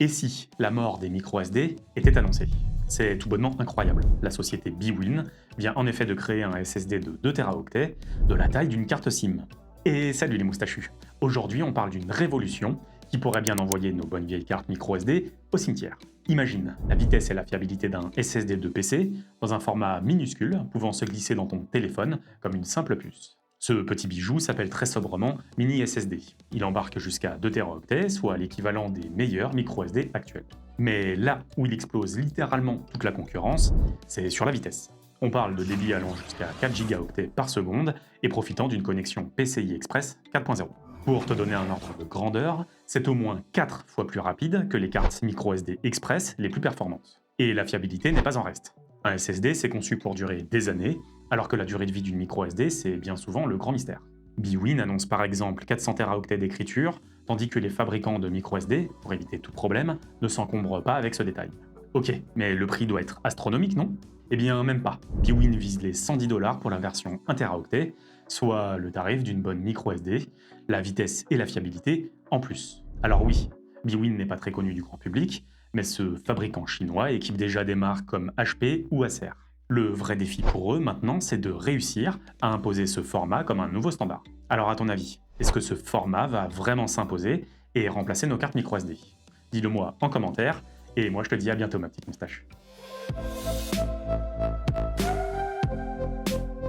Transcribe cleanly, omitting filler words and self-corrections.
Et si la mort des micro SD était annoncée? C'est tout bonnement incroyable. La société Bwin vient en effet de créer un SSD de 2 Teraoctets de la taille d'une carte SIM. Et salut les moustachus. Aujourd'hui, on parle d'une révolution qui pourrait bien envoyer nos bonnes vieilles cartes micro SD au cimetière. Imagine la vitesse et la fiabilité d'un SSD de PC dans un format minuscule pouvant se glisser dans ton téléphone comme une simple puce. Ce petit bijou s'appelle très sobrement Mini SSD. Il embarque jusqu'à 2 Teraoctets, soit l'équivalent des meilleurs micro SD actuels. Mais là où il explose littéralement toute la concurrence, c'est sur la vitesse. On parle de débit allant jusqu'à 4 gigaoctets par seconde et profitant d'une connexion PCI Express 4.0. Pour te donner un ordre de grandeur, c'est au moins 4 fois plus rapide que les cartes micro SD Express les plus performantes. Et la fiabilité n'est pas en reste. Un SSD, c'est conçu pour durer des années, alors que la durée de vie d'une micro SD, c'est bien souvent le grand mystère. Bwin annonce par exemple 400 Teraoctets d'écriture, tandis que les fabricants de micro SD, pour éviter tout problème, ne s'encombrent pas avec ce détail. Ok, mais le prix doit être astronomique, non? Eh bien, même pas. Bwin vise les 110 dollars pour la version 1 Teraoctet, soit le tarif d'une bonne micro SD, la vitesse et la fiabilité en plus. Alors oui, Bwin n'est pas très connu du grand public, mais ce fabricant chinois équipe déjà des marques comme HP ou Acer. Le vrai défi pour eux maintenant, c'est de réussir à imposer ce format comme un nouveau standard. Alors à ton avis, est-ce que ce format va vraiment s'imposer et remplacer nos cartes micro SD? Dis-le moi en commentaire, et moi je te dis à bientôt ma petite moustache.